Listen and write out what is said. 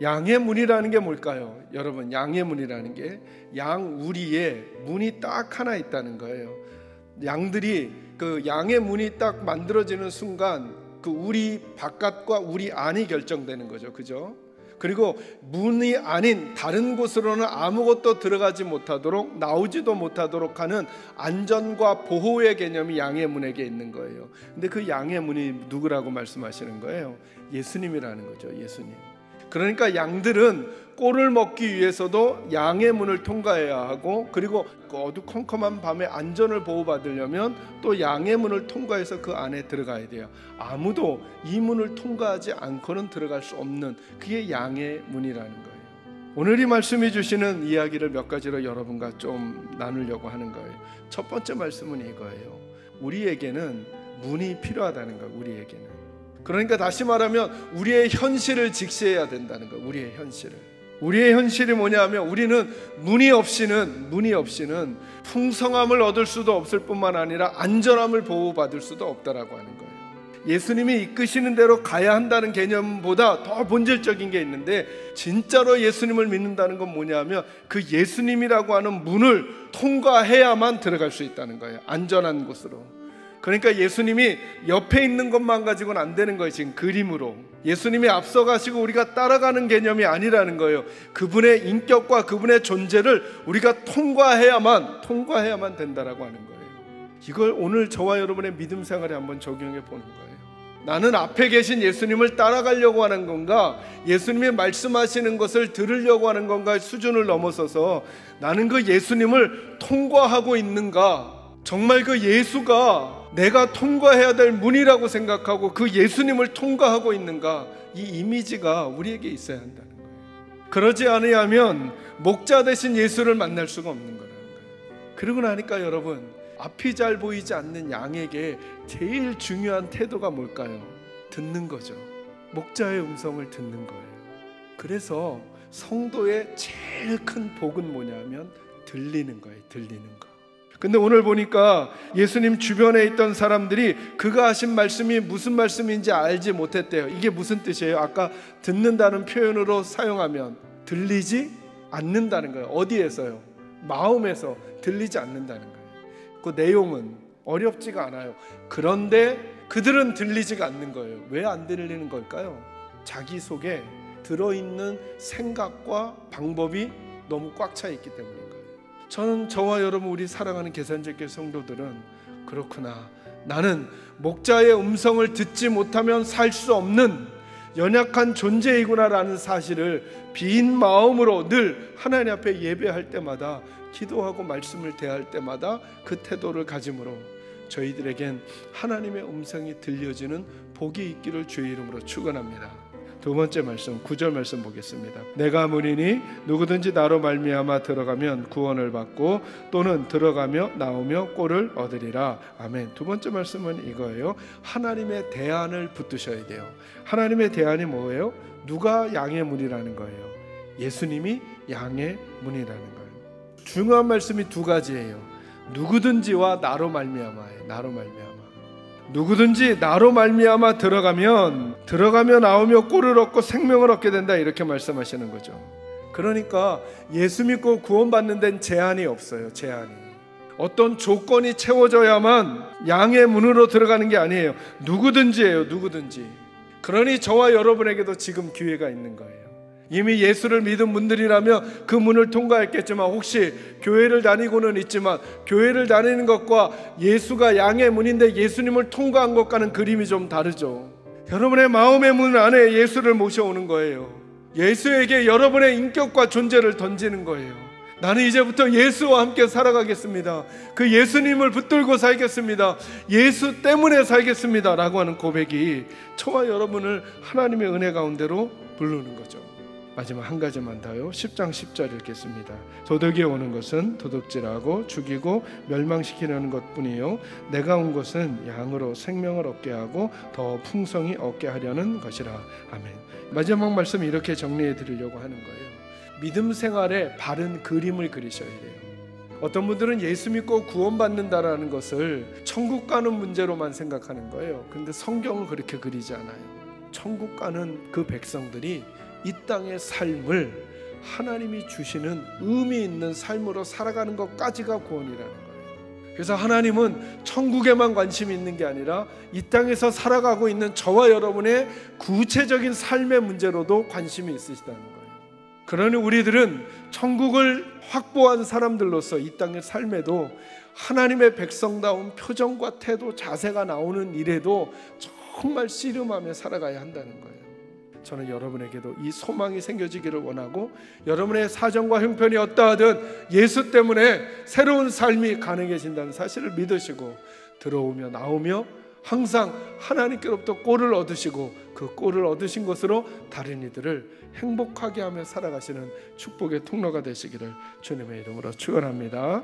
양의 문이라는 게 뭘까요? 여러분, 양의 문이라는 게 양우리에 문이 딱 하나 있다는 거예요. 양들이 그 양의 문이 딱 만들어지는 순간 그 우리 바깥과 우리 안이 결정되는 거죠. 그죠? 그리고 문이 아닌 다른 곳으로는 아무것도 들어가지 못하도록, 나오지도 못하도록 하는 안전과 보호의 개념이 양의 문에게 있는 거예요. 근데 그 양의 문이 누구라고 말씀하시는 거예요? 예수님이라는 거죠. 예수님. 그러니까 양들은 꼴을 먹기 위해서도 양의 문을 통과해야 하고, 그리고 그 어두컴컴한 밤에 안전을 보호받으려면 또 양의 문을 통과해서 그 안에 들어가야 돼요. 아무도 이 문을 통과하지 않고는 들어갈 수 없는, 그게 양의 문이라는 거예요. 오늘 이 말씀이 주시는 이야기를 몇 가지로 여러분과 좀 나누려고 하는 거예요. 첫 번째 말씀은 이거예요. 우리에게는 문이 필요하다는 거예요. 우리에게는. 그러니까 다시 말하면 우리의 현실을 직시해야 된다는 거예요. 우리의 현실을. 우리의 현실이 뭐냐면 우리는 문이 없이는 풍성함을 얻을 수도 없을 뿐만 아니라 안전함을 보호받을 수도 없다라고 하는 거예요. 예수님이 이끄시는 대로 가야 한다는 개념보다 더 본질적인 게 있는데, 진짜로 예수님을 믿는다는 건 뭐냐면 그 예수님이라고 하는 문을 통과해야만 들어갈 수 있다는 거예요. 안전한 곳으로. 그러니까 예수님이 옆에 있는 것만 가지고는 안 되는 거예요. 지금 그림으로 예수님이 앞서가시고 우리가 따라가는 개념이 아니라는 거예요. 그분의 인격과 그분의 존재를 우리가 통과해야만 된다라고 하는 거예요. 이걸 오늘 저와 여러분의 믿음 생활에 한번 적용해 보는 거예요. 나는 앞에 계신 예수님을 따라가려고 하는 건가, 예수님이 말씀하시는 것을 들으려고 하는 건가의 수준을 넘어서서 나는 그 예수님을 통과하고 있는가, 정말 그 예수가 내가 통과해야 될 문이라고 생각하고 그 예수님을 통과하고 있는가, 이 이미지가 우리에게 있어야 한다는 거예요. 그러지 않으면 목자 되신 예수를 만날 수가 없는 거라는 거예요. 그러고 나니까 여러분, 앞이 잘 보이지 않는 양에게 제일 중요한 태도가 뭘까요? 듣는 거죠. 목자의 음성을 듣는 거예요. 그래서 성도의 제일 큰 복은 뭐냐면 들리는 거예요. 들리는 거. 근데 오늘 보니까 예수님 주변에 있던 사람들이 그가 하신 말씀이 무슨 말씀인지 알지 못했대요. 이게 무슨 뜻이에요? 아까 듣는다는 표현으로 사용하면 들리지 않는다는 거예요. 어디에서요? 마음에서 들리지 않는다는 거예요. 그 내용은 어렵지가 않아요. 그런데 그들은 들리지가 않는 거예요. 왜 안 들리는 걸까요? 자기 속에 들어있는 생각과 방법이 너무 꽉 차 있기 때문인 거예요. 저는 저와 여러분, 우리 사랑하는 계산제교 성도들은 그렇구나, 나는 목자의 음성을 듣지 못하면 살 수 없는 연약한 존재이구나라는 사실을 빈 마음으로 늘 하나님 앞에 예배할 때마다, 기도하고 말씀을 대할 때마다 그 태도를 가짐으로 저희들에겐 하나님의 음성이 들려지는 복이 있기를 주의 이름으로 축원합니다. 두 번째 말씀, 9절 말씀 보겠습니다. 내가 문이니 누구든지 나로 말미암아 들어가면 구원을 받고 또는 들어가며 나오며 꼴을 얻으리라. 아멘. 두 번째 말씀은 이거예요. 하나님의 대안을 붙드셔야 돼요. 하나님의 대안이 뭐예요? 누가 양의 문이라는 거예요? 예수님이 양의 문이라는 거예요. 중요한 말씀이 두 가지예요. 누구든지와 나로 말미암아예요. 나로 말미암아. 누구든지 나로 말미암아 들어가며 나오며 꼴을 얻고 생명을 얻게 된다, 이렇게 말씀하시는 거죠. 그러니까 예수 믿고 구원받는 데는 제한이 없어요. 제한이. 어떤 조건이 채워져야만 양의 문으로 들어가는 게 아니에요. 누구든지예요. 누구든지. 그러니 저와 여러분에게도 지금 기회가 있는 거예요. 이미 예수를 믿은 분들이라면 그 문을 통과했겠지만, 혹시 교회를 다니고는 있지만 교회를 다니는 것과 예수가 양의 문인데 예수님을 통과한 것과는 그림이 좀 다르죠. 여러분의 마음의 문 안에 예수를 모셔오는 거예요. 예수에게 여러분의 인격과 존재를 던지는 거예요. 나는 이제부터 예수와 함께 살아가겠습니다. 그 예수님을 붙들고 살겠습니다. 예수 때문에 살겠습니다 라고 하는 고백이 저와 여러분을 하나님의 은혜 가운데로 부르는 거죠. 마지막 한 가지만 더요. 10장 10절 읽겠습니다. 도둑이 오는 것은 도둑질하고 죽이고 멸망시키려는 것뿐이요, 내가 온 것은 양으로 생명을 얻게 하고 더 풍성히 얻게 하려는 것이라. 아멘. 마지막 말씀 이렇게 정리해 드리려고 하는 거예요. 믿음 생활에 바른 그림을 그리셔야 돼요. 어떤 분들은 예수 믿고 구원받는다라는 것을 천국 가는 문제로만 생각하는 거예요. 근데 성경은 그렇게 그리지 않아요. 천국 가는 그 백성들이 이 땅의 삶을 하나님이 주시는 의미 있는 삶으로 살아가는 것까지가 구원이라는 거예요. 그래서 하나님은 천국에만 관심이 있는 게 아니라 이 땅에서 살아가고 있는 저와 여러분의 구체적인 삶의 문제로도 관심이 있으시다는 거예요. 그러니 우리들은 천국을 확보한 사람들로서 이 땅의 삶에도 하나님의 백성다운 표정과 태도, 자세가 나오는 일에도 정말 씨름하며 살아가야 한다는 거예요. 저는 여러분에게도 이 소망이 생겨지기를 원하고, 여러분의 사정과 형편이 어떠하든 예수 때문에 새로운 삶이 가능해진다는 사실을 믿으시고 들어오며 나오며 항상 하나님께로부터 꼴을 얻으시고 그 꼴을 얻으신 것으로 다른 이들을 행복하게 하며 살아가시는 축복의 통로가 되시기를 주님의 이름으로 축원합니다.